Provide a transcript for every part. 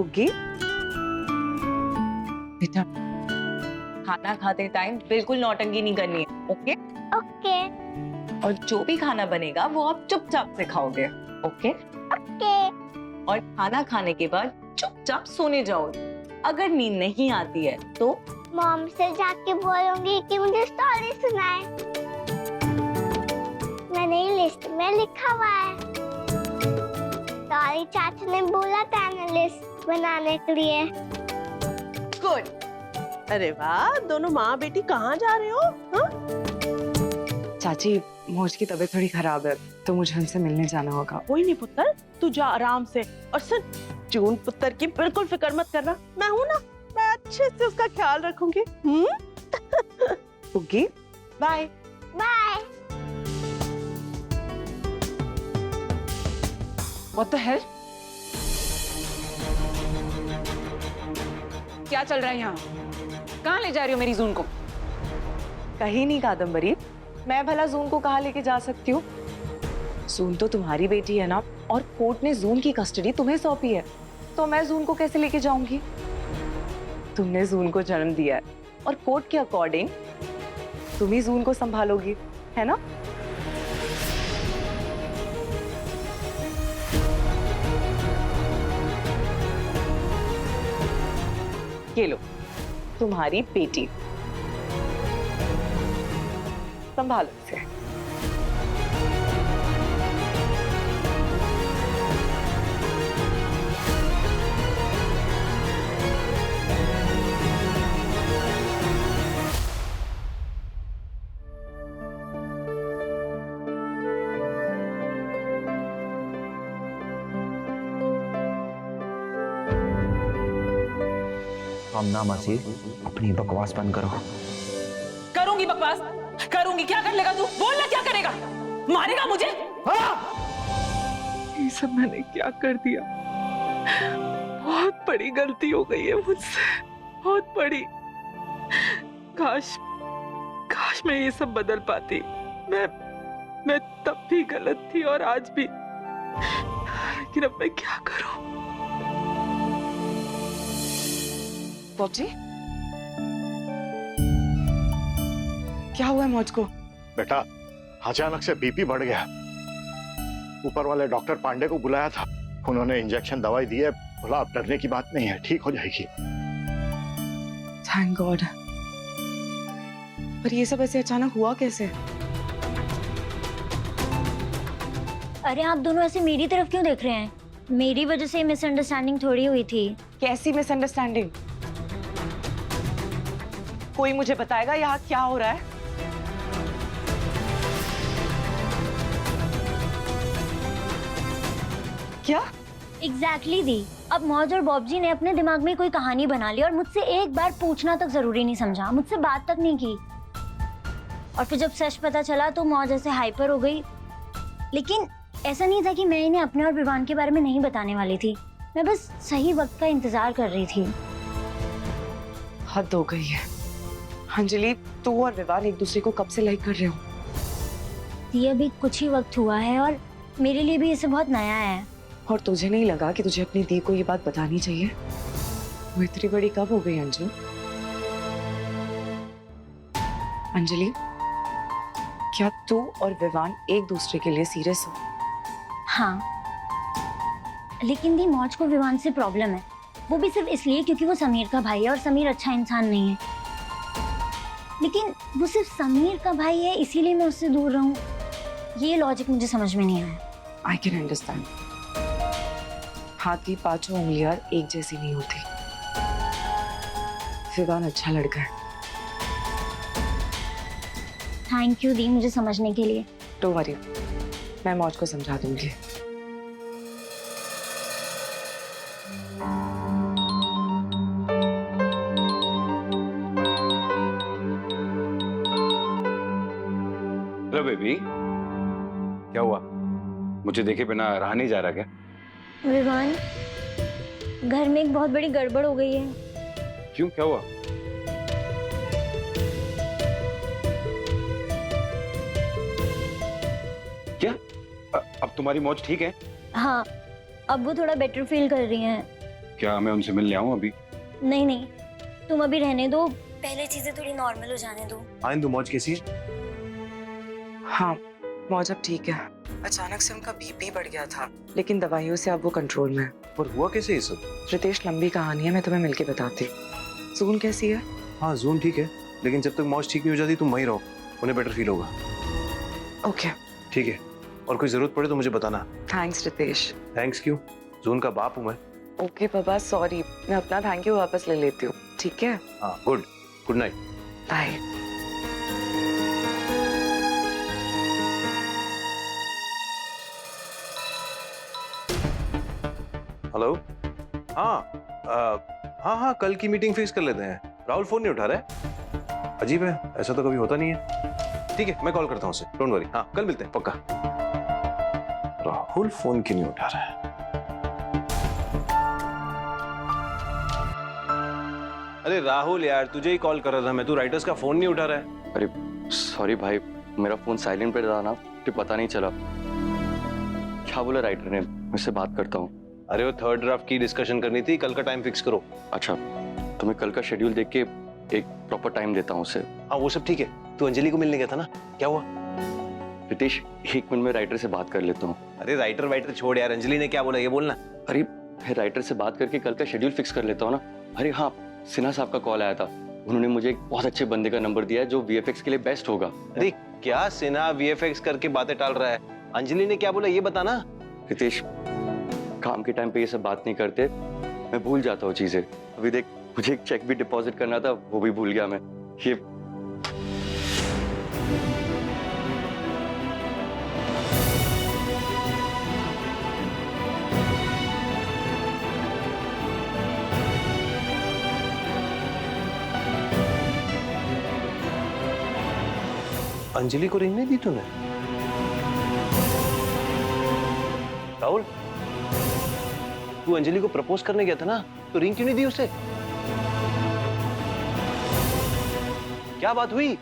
पुग्गी बेटा, खाना खाते टाइम बिल्कुल नौटंकी नहीं करनी है, ओके? ओके और जो भी खाना बनेगा वो आप चुपचाप से खाओगे, ओके? ओके। और खाना खाने के बाद चुपचाप सोने जाओगे। अगर नींद नहीं आती है तो मॉम से जाके बोलूंगी कि मुझे स्टोरी सुनाए। मैंने लिस्ट में लिखा हुआ है। स्टोरी चाचू ने बोला था लिस्ट बनाने के लिए। गुड। अरे वाह, दोनों माँ बेटी कहाँ जा रहे हो? हाँ? चाची, मोज की तबीयत थोड़ी खराब है तो मुझे उनसे मिलने जाना होगा। कोई नहीं पुत्र, तू जा आराम से। और सुन, जून पुत्र की बिल्कुल फिक्र मत करना, मैं हूँ ना, मैं अच्छे से उसका ख्याल रखूंगी। पुग्गी, bye. Bye. What the hell? क्या चल रहा है यहाँ? कहाँ ले जा रही हो मेरी जून को? कहीं नहीं कादम्बरी, मैं भला जून को कहाँ लेके जा सकती हूँ? जून तो तुम्हारी बेटी है ना, और कोर्ट ने जून की कस्टडी तुम्हें सौंपी है, तो मैं जून को कैसे लेके जाऊंगी? तुमने जून को जन्म दिया है और कोर्ट के अकॉर्डिंग तुम ही जून को संभालोगी, है ना? ये लो, तुम्हारी बेटी, संभालो इसे। ना मासी, अपनी बकवास बंद करो। करूंगी बकवास, करूंगी। क्या कर लेगा तू? बोलना, क्या करेगा? मारेगा मुझे? ये सब मैंने क्या कर दिया? बहुत बड़ी गलती हो गई है मुझसे, बहुत बड़ी। काश मैं ये सब बदल पाती। मैं तब भी गलत थी और आज भी, लेकिन अब मैं क्या करूं? जी, क्या हुआ है मौज को? बेटा, अचानक से बीपी बढ़ गया। ऊपर वाले डॉक्टर पांडे को बुलाया था, उन्होंने इंजेक्शन दवाई दी है, बोला अब डरने की बात नहीं है, ठीक हो जाएगी। Thank God. पर ये सब ऐसे अचानक हुआ कैसे? अरे आप दोनों ऐसे मेरी तरफ क्यों देख रहे हैं? मेरी वजह से मिसअंडरस्टैंडिंग थोड़ी हुई थी। कैसी मिसअंडरस्टैंडिंग? कोई मुझे बताएगा यहाँ क्या हो रहा है? क्या? एग्जैक्टली दी। अब मौज और बॉब जी ने अपने दिमाग में कोई कहानी बना ली और मुझसे एक बार पूछना तक जरूरी नहीं समझा, मुझसे बात तक नहीं की। और फिर जब सच पता चला तो मौज ऐसे हाइपर हो गई। लेकिन ऐसा नहीं था कि मैं इन्हें अपने और विवान के बारे में नहीं बताने वाली थी, मैं बस सही वक्त का इंतजार कर रही थी। हद हो गई है अंजलि, तू और विवान एक दूसरे को कब से लाइक कर रहे हो? ये अभी कुछ ही वक्त हुआ है और मेरे लिए भी इसे बहुत नया है। और तुझे नहीं लगा कि तुझे अपनी दी को ये बात बतानी चाहिए? वो इतनी बड़ी कब हो गई अंजू? अंजलि, क्या तू और विवान एक दूसरे के लिए सीरियस हो? हाँ, लेकिन दी मौज को विवान से प्रॉब्लम है, वो भी सिर्फ इसलिए क्योंकि वो समीर का भाई है और समीर अच्छा इंसान नहीं है। लेकिन वो सिर्फ समीर का भाई है इसीलिए मैं उससे दूर रहूं, ये लॉजिक मुझे समझ में नहीं आया। I can understand. हाथ की पांचों उंगलियां एक जैसी नहीं होती। विवान अच्छा लड़का है। थैंक यू दी मुझे समझने के लिए। डोंट वरी, मैं मौज को समझा दूंगी। हेलो बेबी, क्या हुआ? मुझे देखे बिना रहा नहीं जा रहा क्या? विवान, घर में एक बहुत बड़ी गड़बड़ हो गई है। क्यों, क्या हुआ? क्या? अब तुम्हारी मौज ठीक है? हाँ, अब वो थोड़ा बेटर फील कर रही हैं। क्या मैं उनसे मिलने आऊं अभी? नहीं नहीं, तुम अभी रहने दो, पहले चीजें थोड़ी नॉर्मल हो जाने दो। आइंदू मौज कैसी है? हाँ, मौज अब ठीक है। अचानक से उनका बीपी बढ़ गया था, लेकिन दवाइयों से अब वो कंट्रोल में है। पर हुआ कैसे ये सब? रितेश, लंबी कहानी है, मैं तुम्हें मिलके बताती हूँ। जून कैसी है? हाँ जून ठीक है, लेकिन जब तक मौज ठीक नहीं हो जाती तुम वहीं रहो, उन्हें बेटर फील होगा। ओके। ठीक है, और कोई जरूरत पड़े तो मुझे बताना। थैंक्स रितेश। थैंक्स क्यों? जून का बाप हूँ मैं। ओके पापा, सॉरी, मैं अपना थैंक यू वापस ले लेती हूँ, ठीक है? हाँ गुड नाइट। बाय। हेलो। हाँ, कल की मीटिंग फिक्स कर लेते हैं। राहुल फोन नहीं उठा रहा है, अजीब है, ऐसा तो कभी होता नहीं है। ठीक है, मैं कॉल करता हूँ उसे, डोंट वरी। हाँ कल मिलते हैं पक्का। राहुल फोन क्यों नहीं उठा रहा है? अरे राहुल यार, तुझे ही कॉल कर रहा था मैं, तू राइटर्स का फोन नहीं उठा रहा है। अरे सॉरी भाई, मेरा फोन साइलेंट पे था ना, कि पता नहीं चला। क्या बोला राइटर ने? मैं उससे बात करता हूँ। अरे वो थर्ड ड्राफ्ट की डिस्कशन करनी थी, कल का टाइम फिक्स करो। अच्छा, तो मैं कल का शेड्यूल देख के एक प्रॉपर टाइम देता हूँ उसे। हाँ वो सब ठीक है, तू अंजलि को मिलने गया था ना, क्या हुआ? रितेश, 1 मिनट में राइटर से बात कर लेता हूँ। अरे राइटर वाइटर छोड़ यार, अंजलि ने क्या बोला ये बोलना। अरे मैं राइटर से बात करके कल का शेड्यूल फिक्स कर लेता हूँ ना। अरे हाँ, सिन्हा साहब का कॉल आया था, उन्होंने मुझे एक बहुत अच्छे बंदे का नंबर दिया है जो VFX के लिए बेस्ट होगा। अरे क्या सिन्हा VFX करके बातें टाल रहा है? अंजलि ने क्या बोला ये बताना। रितेश, काम के टाइम पे ये सब बात नहीं करते, मैं भूल जाता हूँ चीजें। अभी देख, मुझे एक चेक भी डिपॉजिट करना था, वो भी भूल गया मैं। ये अंजलि को रिंग नहीं दी तूने? राहुल, तू अंजलि को प्रपोज करने गया था ना, तो रिंग क्यों नहीं दी उसे? क्या बात हुई?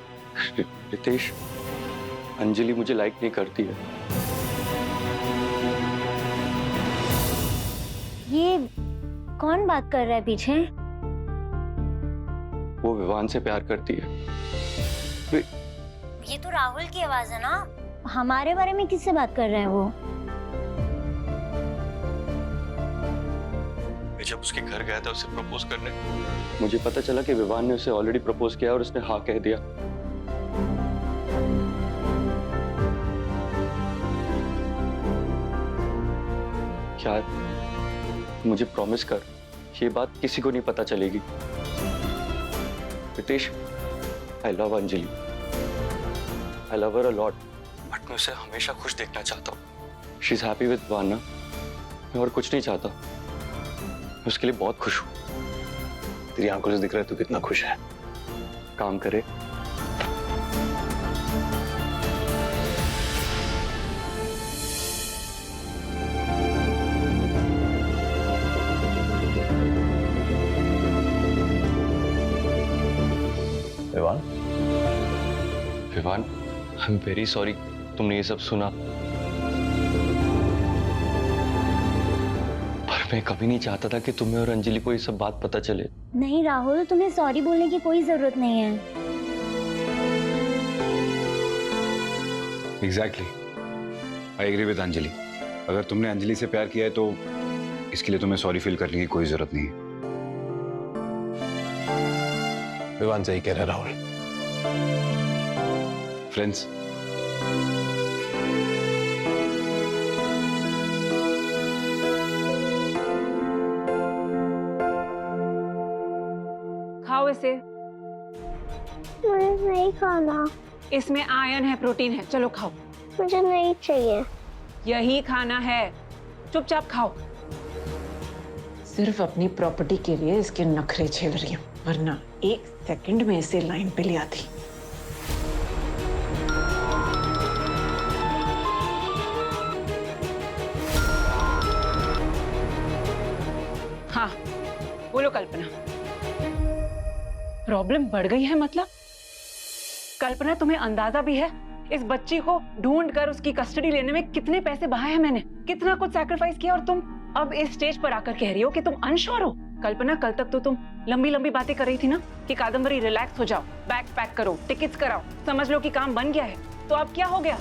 रितेश, अंजलि मुझे लाइक नहीं करती है। ये कौन बात कर रहा है पीछे? वो विवान से प्यार करती है। ये तो राहुल की आवाज है ना। हमारे बारे में किससे बात कर रहे हैं वो? मैं जब उसके घर गया था उसे प्रपोज करने, मुझे पता चला कि विवान ने उसे ऑलरेडी प्रपोज किया और उसने हाँ कह दिया। क्या मुझे प्रॉमिस कर, ये बात किसी को नहीं पता चलेगी। Ritesh, I love Anjali, I love her a lot, but मैं उसे हमेशा खुश देखना चाहता हूँ। शी इज हैप्पी विद वाना, मैं और कुछ नहीं चाहता। मैं उसके लिए बहुत खुश हूँ। तेरी आंखों से दिख रहा है तू कितना खुश है। काम करे। Vivaan, Vivaan, I am very sorry तुमने ये सब सुना, पर मैं कभी नहीं चाहता था कि तुम्हें और अंजलि को ये सब बात पता चले। नहीं राहुल, तुम्हें सॉरी बोलने की कोई जरूरत नहीं है। Exactly, I agree with Anjali. अगर तुमने अंजलि से प्यार किया है तो इसके लिए तुम्हें सॉरी फील करने की कोई जरूरत नहीं है। विवान सही कह रहा है राहुल। फ्रेंड्स, खाओ इसे, मुझे नहीं खाना, इसमें आयरन है, प्रोटीन है, चलो खाओ। मुझे नहीं चाहिए। यही खाना है, चुपचाप खाओ। सिर्फ अपनी प्रॉपर्टी के लिए इसके नखरे झेल रही हूँ, वरना 1 सेकंड में इसे लाइन पे ले आती। हाँ बोलो कल्पना, प्रॉब्लम बढ़ गई है मतलब? कल्पना, तुम्हें अंदाजा भी है इस बच्ची को ढूंढ कर उसकी कस्टडी लेने में कितने पैसे बहाए हैं मैंने, कितना कुछ सैक्रिफाइस किया, और तुम अब इस स्टेज पर आकर कह रही हो कि तुम अनश्योर हो? कल्पना, कल तक तो तुम लंबी लंबी बातें कर रही थी ना कि कादम्बरी रिलैक्स हो जाओ, बैग पैक करो, टिकट्स कराओ, समझ लो कि काम बन गया है। तो अब क्या हो गया?